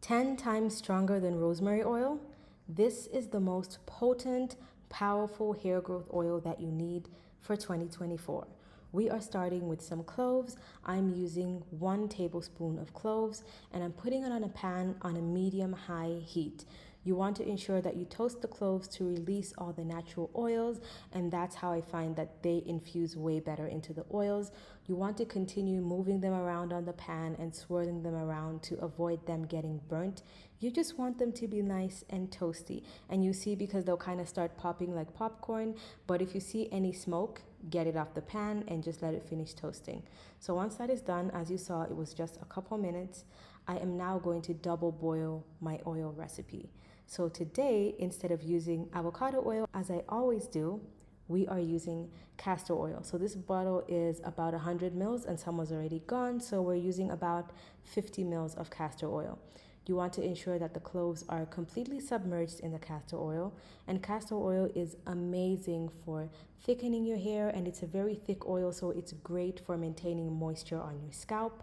10 times stronger than rosemary oil. This is the most potent, powerful hair growth oil that you need for 2024. We are starting with some cloves. I'm using 1 tablespoon of cloves and I'm putting it on a pan on a medium-high heat. You want to ensure that you toast the cloves to release all the natural oils, and that's how I find that they infuse way better into the oils. You want to continue moving them around on the pan and swirling them around to avoid them getting burnt. You just want them to be nice and toasty. And you see, because they'll kind of start popping like popcorn, but if you see any smoke, get it off the pan and just let it finish toasting. So once that is done, as you saw, it was just a couple minutes. I am now going to double boil my oil recipe. So today, instead of using avocado oil, as I always do, we are using castor oil. So this bottle is about 100 mils and some was already gone. So we're using about 50 mils of castor oil. You want to ensure that the cloves are completely submerged in the castor oil. And castor oil is amazing for thickening your hair, and it's a very thick oil, so it's great for maintaining moisture on your scalp.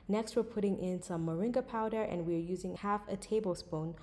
Next, we're putting in some moringa powder, and we're using half a tablespoon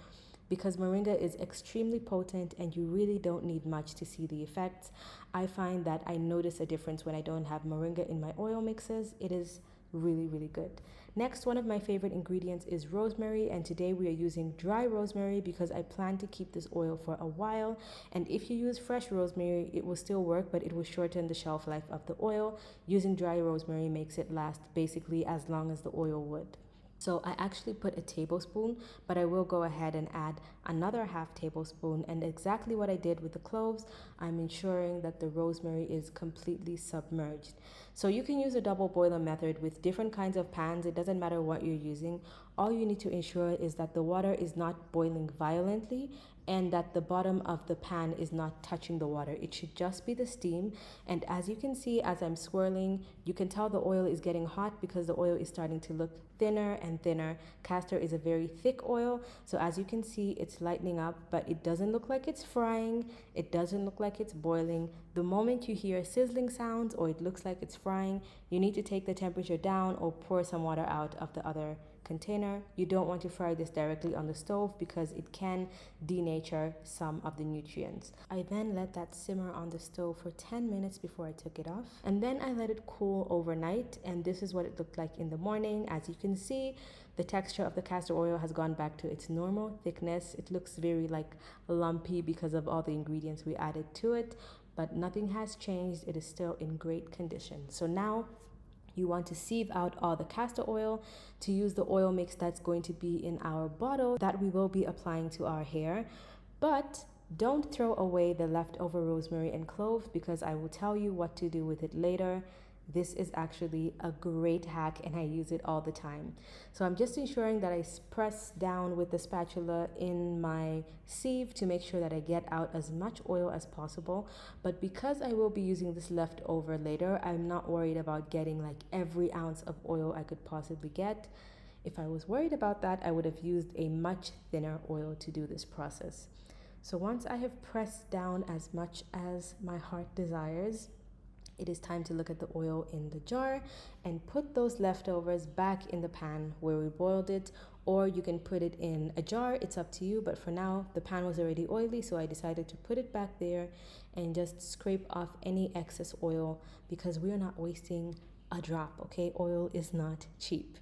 because moringa is extremely potent and you really don't need much to see the effects. I find that I notice a difference when I don't have moringa in my oil mixes. It is really good. Next, one of my favorite ingredients is rosemary, and today we are using dry rosemary because I plan to keep this oil for a while. And if you use fresh rosemary, it will still work, but it will shorten the shelf life of the oil. Using dry rosemary makes it last basically as long as the oil would. So I actually put a tablespoon, but I will go ahead and add another half tablespoon. And exactly what I did with the cloves, I'm ensuring that the rosemary is completely submerged. So you can use a double boiler method with different kinds of pans. It doesn't matter what you're using. All you need to ensure is that the water is not boiling violently and that the bottom of the pan is not touching the water. It should just be the steam. And as you can see, as I'm swirling, you can tell the oil is getting hot because the oil is starting to look thinner and thinner. Castor is a very thick oil, so as you can see, it's lightening up, but it doesn't look like it's frying. It doesn't look like it's boiling. The moment you hear sizzling sounds or it looks like it's frying, you need to take the temperature down or pour some water out of the other container. You don't want to fry this directly on the stove because it can denature some of the nutrients. I then let that simmer on the stove for 10 minutes before I took it off, and then I let it cool overnight, and this is what it looked like in the morning. As you can see, the texture of the castor oil has gone back to its normal thickness. It looks very like lumpy because of all the ingredients we added to it, but nothing has changed. It is still in great condition. So now you want to sieve out all the castor oil to use the oil mix that's going to be in our bottle that we will be applying to our hair. But don't throw away the leftover rosemary and cloves because I will tell you what to do with it later. This is actually a great hack and I use it all the time. So I'm just ensuring that I press down with the spatula in my sieve to make sure that I get out as much oil as possible. But because I will be using this leftover later, I'm not worried about getting like every ounce of oil I could possibly get. If I was worried about that, I would have used a much thinner oil to do this process. So once I have pressed down as much as my heart desires, it is time to look at the oil in the jar and put those leftovers back in the pan where we boiled it, or you can put it in a jar. It's up to you, but for now the pan was already oily, so I decided to put it back there and just scrape off any excess oil because we are not wasting a drop, okay? Oil is not cheap.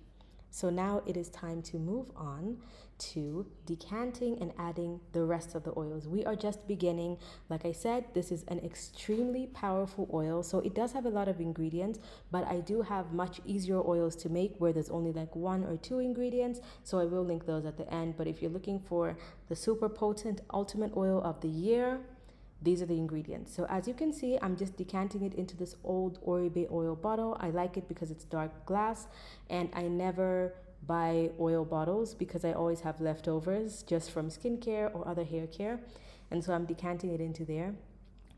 So now it is time to move on to decanting and adding the rest of the oils. We are just beginning. Like I said, this is an extremely powerful oil, so it does have a lot of ingredients, but I do have much easier oils to make where there's only like 1 or 2 ingredients, so I will link those at the end. But if you're looking for the super potent ultimate oil of the year, these are the ingredients. So as you can see, I'm just decanting it into this old Oribe oil bottle. I like it because it's dark glass, and I never buy oil bottles because I always have leftovers just from skincare or other hair care. And so I'm decanting it into there.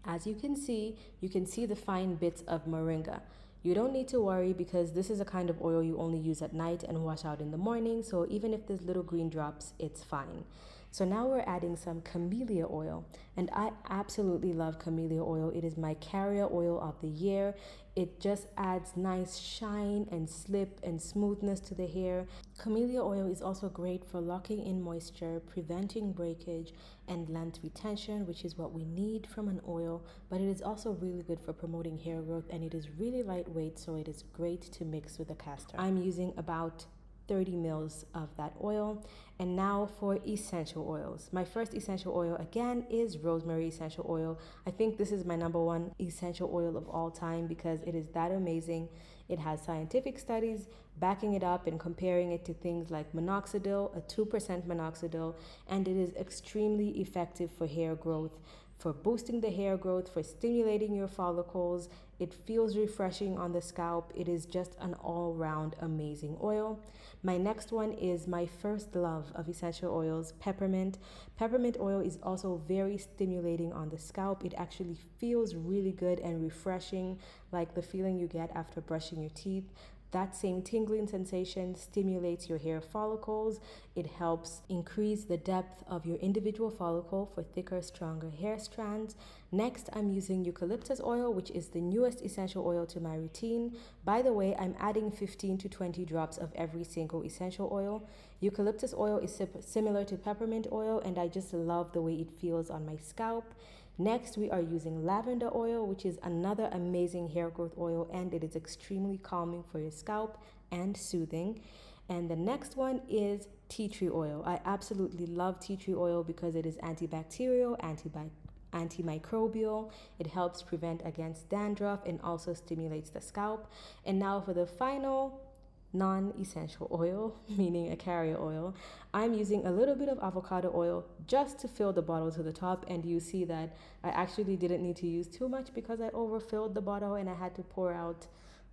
As you can see the fine bits of moringa. You don't need to worry because this is a kind of oil you only use at night and wash out in the morning. So even if there's little green drops, it's fine. So now we're adding some camellia oil, and I absolutely love camellia oil. It is my carrier oil of the year. It just adds nice shine and slip and smoothness to the hair. Camellia oil is also great for locking in moisture, preventing breakage, and length retention, which is what we need from an oil, but it is also really good for promoting hair growth, and it is really lightweight, so it is great to mix with the castor. I'm using about 30 mils of that oil. And now for essential oils. My first essential oil again is rosemary essential oil. I think this is my number one essential oil of all time because it is that amazing. It has scientific studies backing it up and comparing it to things like minoxidil, a 2% minoxidil, and it is extremely effective for hair growth, for boosting the hair growth, for stimulating your follicles. It feels refreshing on the scalp. It is just an all-round amazing oil. My next one is my first love of essential oils, peppermint. Peppermint oil is also very stimulating on the scalp. It actually feels really good and refreshing, like the feeling you get after brushing your teeth. That same tingling sensation stimulates your hair follicles. It helps increase the depth of your individual follicle for thicker, stronger hair strands. Next, I'm using eucalyptus oil, which is the newest essential oil to my routine. By the way, I'm adding 15 to 20 drops of every single essential oil. Eucalyptus oil is similar to peppermint oil, and I just love the way it feels on my scalp. Next, we are using lavender oil, which is another amazing hair growth oil, and it is extremely calming for your scalp and soothing. And the next one is tea tree oil. I absolutely love tea tree oil because it is antibacterial, antimicrobial. It helps prevent against dandruff and also stimulates the scalp. And now for the final non-essential oil, meaning a carrier oil, I'm using a little bit of avocado oil just to fill the bottle to the top, and you see that I actually didn't need to use too much because I overfilled the bottle and I had to pour out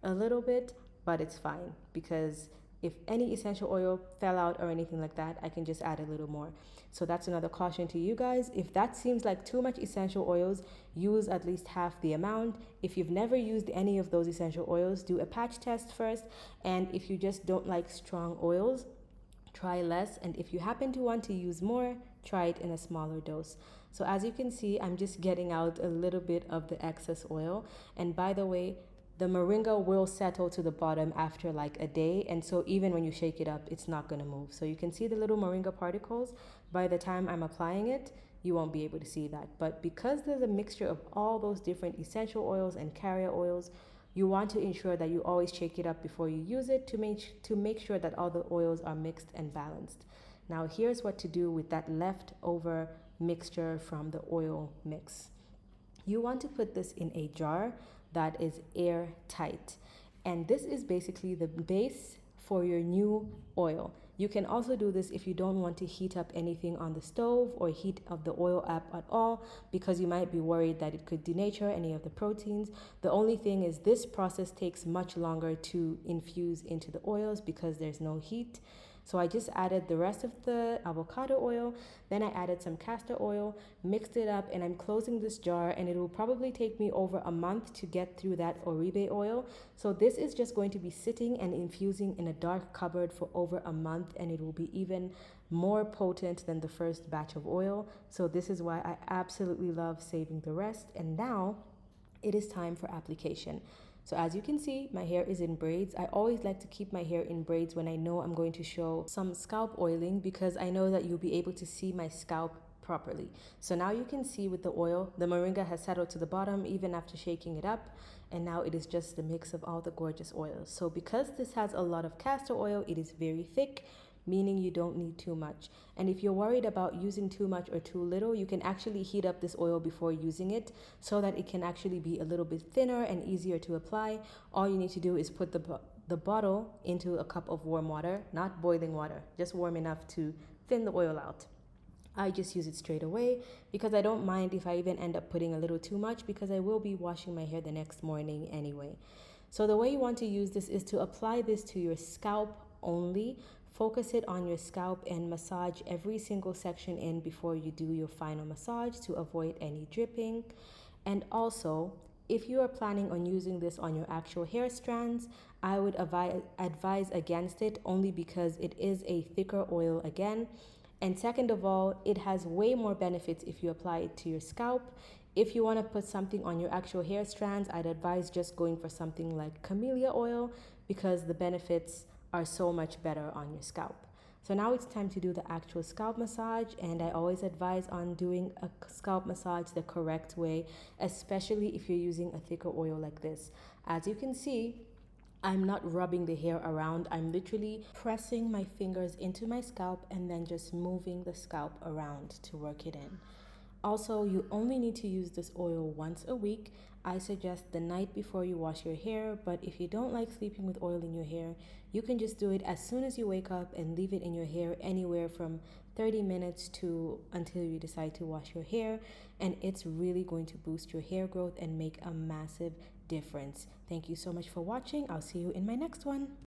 a little bit, but it's fine because if any essential oil fell out or anything like that, I can just add a little more. So that's another caution to you guys. If that seems like too much essential oils, use at least half the amount. If you've never used any of those essential oils, do a patch test first. And if you just don't like strong oils, try less. And if you happen to want to use more, try it in a smaller dose. So as you can see, I'm just getting out a little bit of the excess oil. And by the way, the moringa will settle to the bottom after like a day, and so even when you shake it up, it's not going to move. So you can see the little moringa particles. By the time I'm applying it, you won't be able to see that. But because there's a mixture of all those different essential oils and carrier oils, you want to ensure that you always shake it up before you use it to make sure that all the oils are mixed and balanced. Now here's what to do with that leftover mixture from the oil mix. You want to put this in a jar that is airtight. And this is basically the base for your new oil. You can also do this if you don't want to heat up anything on the stove or heat up the oil up at all, because you might be worried that it could denature any of the proteins. The only thing is this process takes much longer to infuse into the oils because there's no heat. So I just added the rest of the avocado oil, then I added some castor oil, mixed it up, and I'm closing this jar, and it will probably take me over a month to get through that oribe oil. So this is just going to be sitting and infusing in a dark cupboard for over a month, and it will be even more potent than the first batch of oil. So this is why I absolutely love saving the rest. And now it is time for application. So as you can see, my hair is in braids. I always like to keep my hair in braids when I know I'm going to show some scalp oiling, because I know that you'll be able to see my scalp properly. So now you can see with the oil, the moringa has settled to the bottom even after shaking it up. And now it is just the mix of all the gorgeous oils. So because this has a lot of castor oil, it is very thick, meaning you don't need too much. And if you're worried about using too much or too little, you can actually heat up this oil before using it so that it can actually be a little bit thinner and easier to apply. All you need to do is put the bottle into a cup of warm water, not boiling water, just warm enough to thin the oil out. I just use it straight away because I don't mind if I even end up putting a little too much, because I will be washing my hair the next morning anyway. So the way you want to use this is to apply this to your scalp only. Focus it on your scalp and massage every single section in before you do your final massage to avoid any dripping. And also, if you are planning on using this on your actual hair strands, I would advise against it, only because it is a thicker oil again, And second of all, it has way more benefits if you apply it to your scalp. If you want to put something on your actual hair strands, I'd advise just going for something like camellia oil because the benefits are so much better on your scalp. So now it's time to do the actual scalp massage, and I always advise on doing a scalp massage the correct way, especially if you're using a thicker oil like this. As you can see, I'm not rubbing the hair around. I'm literally pressing my fingers into my scalp and then just moving the scalp around to work it in. Also, you only need to use this oil once a week. I suggest the night before you wash your hair, but if you don't like sleeping with oil in your hair, you can just do it as soon as you wake up and leave it in your hair anywhere from 30 minutes to until you decide to wash your hair, and it's really going to boost your hair growth and make a massive difference. Thank you so much for watching. I'll see you in my next one.